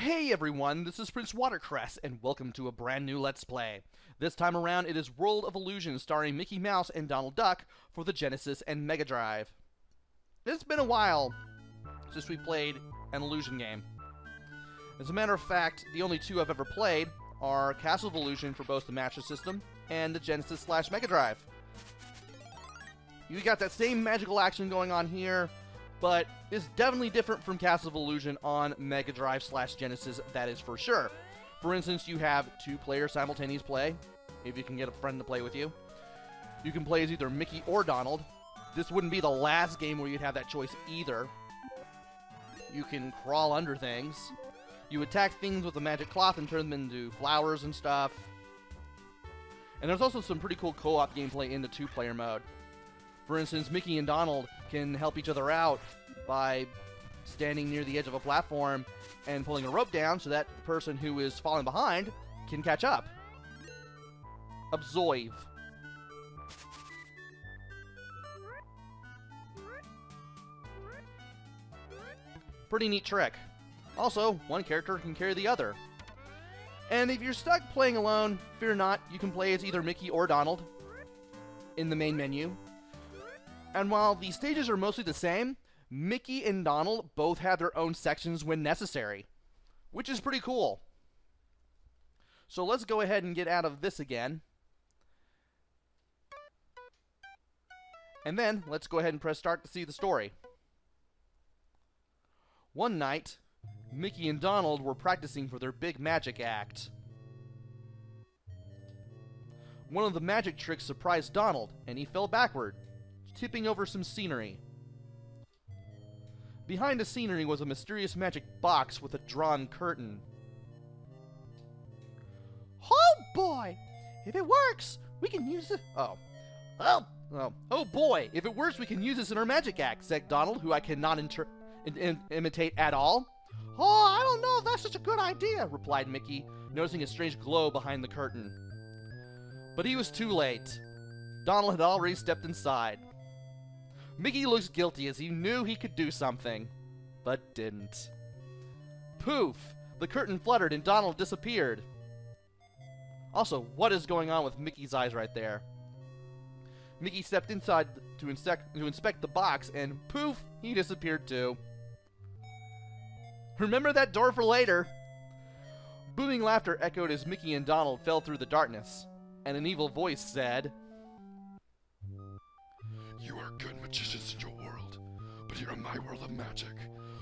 Hey everyone, this is PrinceWatercress, and welcome to a brand new Let's Play. This time around, it is World of Illusion, starring Mickey Mouse and Donald Duck for the Genesis and Mega Drive. It's been a while since we played an Illusion game. As a matter of fact, the only two I've ever played are Castle of Illusion for both the Master System and the Genesis/Mega Drive. You got that same magical action going on here, but it's definitely different from Castle of Illusion on Mega Drive/Genesis, that is for sure. For instance, you have two-player simultaneous play, if you can get a friend to play with you. You can play as either Mickey or Donald. This wouldn't be the last game where you'd have that choice either. You can crawl under things. You attack things with a magic cloth and turn them into flowers and stuff. And there's also some pretty cool co-op gameplay in the two-player mode. For instance, Mickey and Donald can help each other out by standing near the edge of a platform and pulling a rope down so that the person who is falling behind can catch up. Absorb. Pretty neat trick. Also, one character can carry the other. And if you're stuck playing alone, fear not, you can play as either Mickey or Donald in the main menu. And while the stages are mostly the same, Mickey and Donald both have their own sections when necessary, which is pretty cool. So let's go ahead and get out of this again. And then, let's go ahead and press start to see the story. One night, Mickey and Donald were practicing for their big magic act. One of the magic tricks surprised Donald, and he fell backward, tipping over some scenery. Behind the scenery was a mysterious magic box with a drawn curtain. Oh boy! If it works, we can use it. Oh boy! If it works, we can use this in our magic act, said Donald, who I cannot imitate at all. Oh, I don't know if that's such a good idea, replied Mickey, noticing a strange glow behind the curtain. But he was too late. Donald had already stepped inside. Mickey looks guilty as he knew he could do something, but didn't. Poof! The curtain fluttered and Donald disappeared. Also, what is going on with Mickey's eyes right there? Mickey stepped inside to inspect the box, and poof! He disappeared too. Remember that door for later! Booming laughter echoed as Mickey and Donald fell through the darkness, and an evil voice said, "You are good magicians in your world, but here in my world of magic,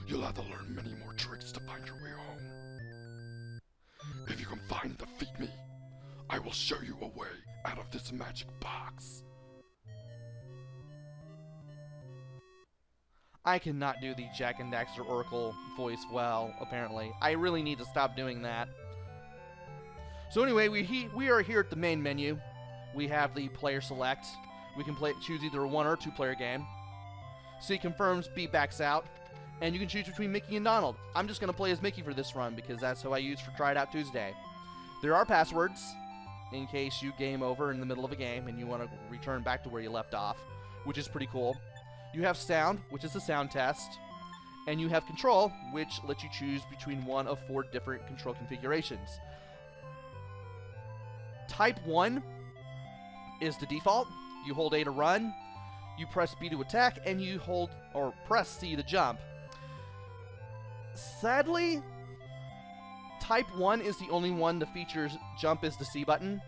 you'll have to learn many more tricks to find your way home. If you can find and defeat me, I will show you a way out of this magic box." I cannot do the Jack and Daxter Oracle voice well, apparently. I really need to stop doing that. So anyway, we are here at the main menu. We have the player select. We can choose either a one or two player game. C confirms, B backs out, and you can choose between Mickey and Donald. I'm just going to play as Mickey for this run because that's who I used for Try It Out Tuesday. There are passwords in case you game over in the middle of a game and you want to return back to where you left off, which is pretty cool. You have sound, which is a sound test, and you have control, which lets you choose between one of 4 different control configurations. Type 1 is the default. You hold A to run, you press B to attack, and you hold or press C to jump. Sadly, Type 1 is the only one that features jump as the C button.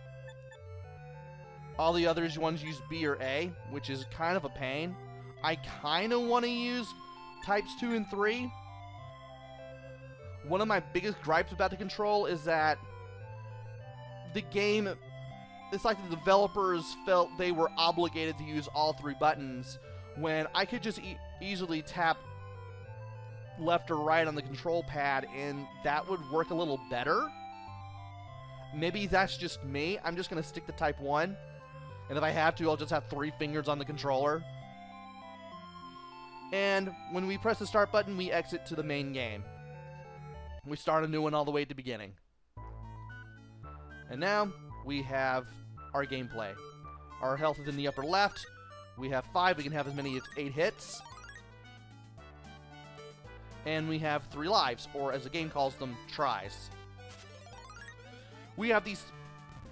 All the others ones use B or A, which is kind of a pain. I kind of want to use Types 2 and 3. One of my biggest gripes about the control is that the game, it's like the developers felt they were obligated to use all 3 buttons when I could just easily tap left or right on the control pad and that would work a little better. Maybe that's just me. I'm just going to stick to Type 1. And if I have to, I'll just have 3 fingers on the controller. And when we press the start button, we exit to the main game. We start a new one all the way at the beginning. And now, we have our gameplay. Our health is in the upper left. We have 5. We can have as many as 8 hits. And we have 3 lives, or as the game calls them, tries. We have these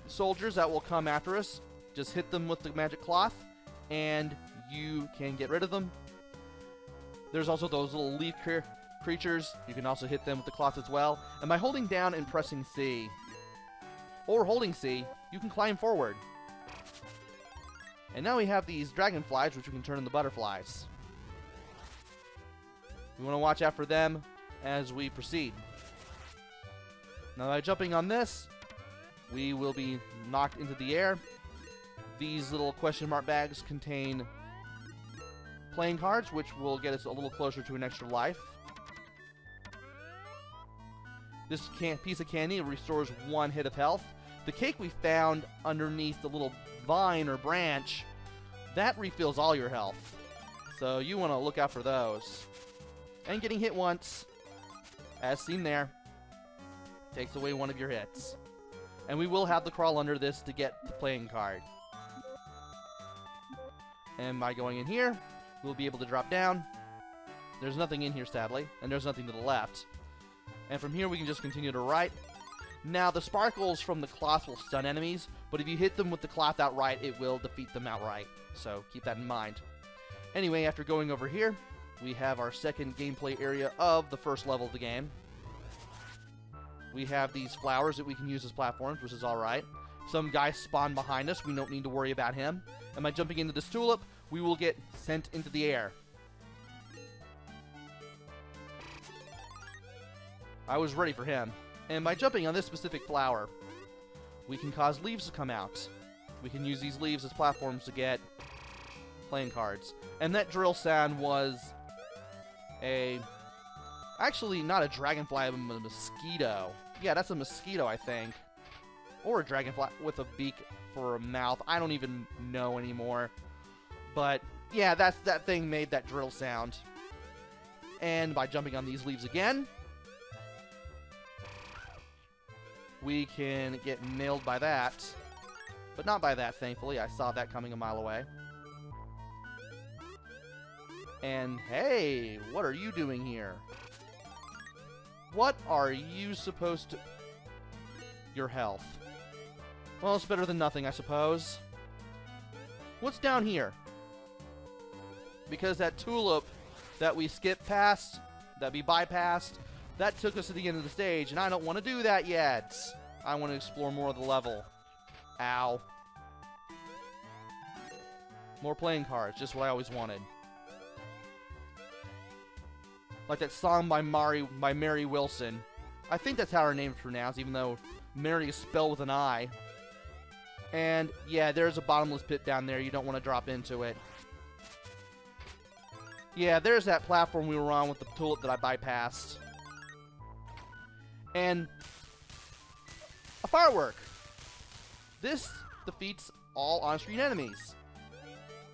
soldiers that will come after us. Just hit them with the magic cloth, and you can get rid of them. There's also those little leaf creatures. You can also hit them with the cloth as well. And by holding down and pressing C, or holding C, you can climb forward. And now we have these dragonflies, which we can turn into butterflies. We want to watch out for them as we proceed. Now by jumping on this, we will be knocked into the air. These little question mark bags contain playing cards, which will get us a little closer to an extra life. This piece of candy restores 1 hit of health. The cake we found underneath the little vine or branch, that refills all your health. So you want to look out for those. And getting hit once, as seen there, takes away 1 of your hits. And we will have to crawl under this to get the playing card. And by going in here, we'll be able to drop down. There's nothing in here, sadly, and there's nothing to the left. And from here, we can just continue to right. Now, the sparkles from the cloth will stun enemies, but if you hit them with the cloth outright, it will defeat them outright. So keep that in mind. Anyway, after going over here, we have our second gameplay area of the first level of the game. We have these flowers that we can use as platforms, which is alright. Some guy spawned behind us. We don't need to worry about him. And by jumping into this tulip, we will get sent into the air. I was ready for him. And by jumping on this specific flower, we can cause leaves to come out. We can use these leaves as platforms to get playing cards. And that drill sound was actually not a dragonfly, but a mosquito. Yeah, that's a mosquito, I think. Or a dragonfly with a beak for a mouth. I don't even know anymore. But yeah, that thing made that drill sound. And by jumping on these leaves again, we can get nailed by that. But not by that, thankfully. I saw that coming a mile away. And hey, what are you doing here? What are you supposed to... Your health. Well, it's better than nothing, I suppose. What's down here? Because that tulip that we skipped past, that we bypassed, that took us to the end of the stage, and I don't want to do that yet. I want to explore more of the level. Ow. More playing cards, just what I always wanted. Like that song by Mary Wilson. I think that's how her name is pronounced, even though Mary is spelled with an I. And yeah, there's a bottomless pit down there. You don't want to drop into it. Yeah, there's that platform we were on with the tulip that I bypassed. And a firework. This defeats all on-screen enemies.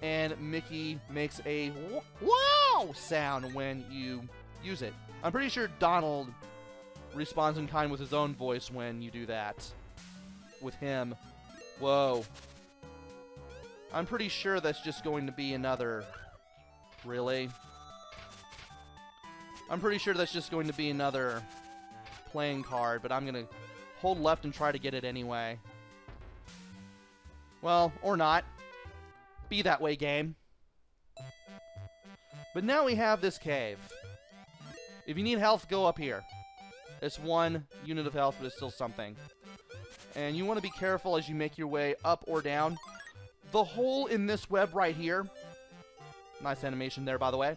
And Mickey makes a wow sound when you use it. I'm pretty sure Donald responds in kind with his own voice when you do that. With him. Whoa. I'm pretty sure that's just going to be another... Really? I'm pretty sure that's just going to be another playing card, but I'm going to hold left and try to get it anyway. Well, or not. Be that way, game. But now we have this cave. If you need health, go up here. It's 1 unit of health, but it's still something. And you want to be careful as you make your way up or down. The hole in this web right here... Nice animation there, by the way.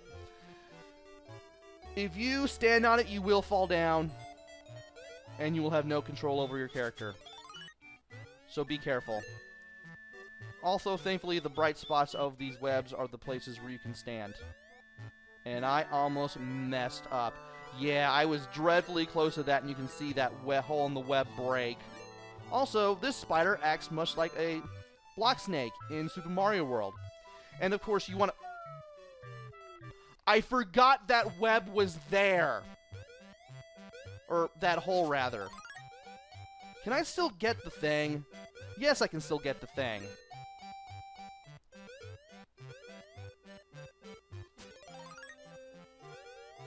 If you stand on it, you will fall down. And you will have no control over your character. So be careful. Also, thankfully, the bright spots of these webs are the places where you can stand. And I almost messed up. Yeah, I was dreadfully close to that, and you can see that hole in the web break. Also, this spider acts much like a block snake in Super Mario World. And of course, you want to... I forgot that web was there. Or that hole, rather. Can I still get the thing? Yes, I can still get the thing.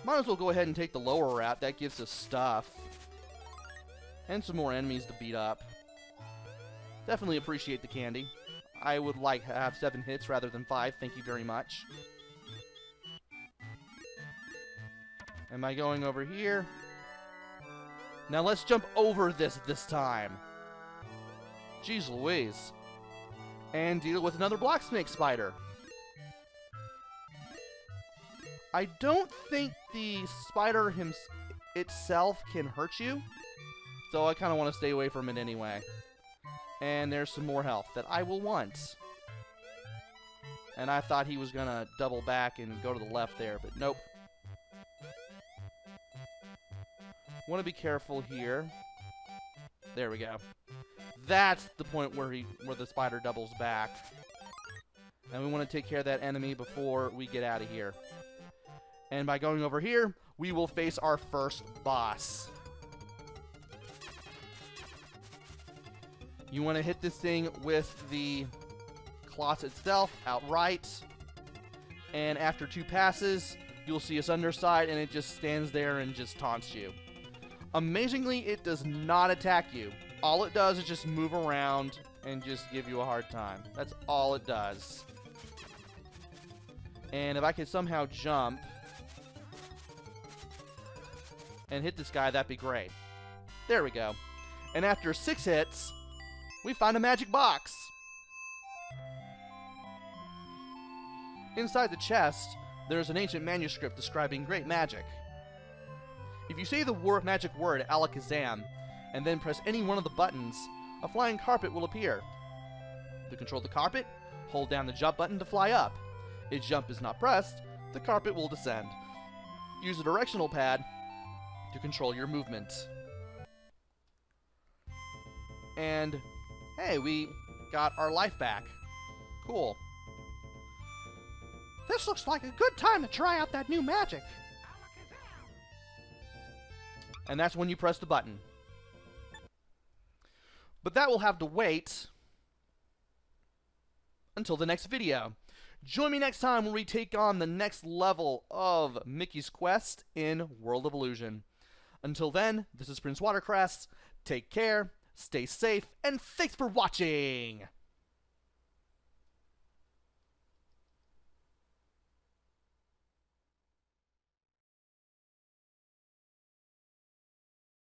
Might as well go ahead and take the lower route. That gives us stuff. And some more enemies to beat up. Definitely appreciate the candy. I would like to have 7 hits rather than 5. Thank you very much. Am I going over here? Now let's jump over this time. Jeez Louise. And deal with another block snake spider. I don't think the spider itself can hurt you, so I kind of want to stay away from it anyway. And there's some more health that I will want. And I thought he was going to double back and go to the left there, but nope. Want to be careful here. There we go. That's the point where the spider doubles back. And we want to take care of that enemy before we get out of here. And by going over here, we will face our first boss. You want to hit this thing with the cloth itself outright. And after 2 passes, you'll see its underside, and it just stands there and just taunts you. Amazingly, it does not attack you. All it does is just move around and just give you a hard time. That's all it does. And if I could somehow jump and hit this guy, that'd be great. There we go. And after 6 hits, we find a magic box. Inside the chest, there's an ancient manuscript describing great magic. If you say the magic word Alakazam, and then press any one of the buttons, a flying carpet will appear. To control the carpet, hold down the jump button to fly up. If jump is not pressed, the carpet will descend. Use the directional pad to control your movement. And, hey, we got our life back. Cool. This looks like a good time to try out that new magic. And that's when you press the button. But that will have to wait until the next video. Join me next time when we take on the next level of Mickey's Quest in World of Illusion. Until then, this is PrinceWatercress. Take care, stay safe, and thanks for watching!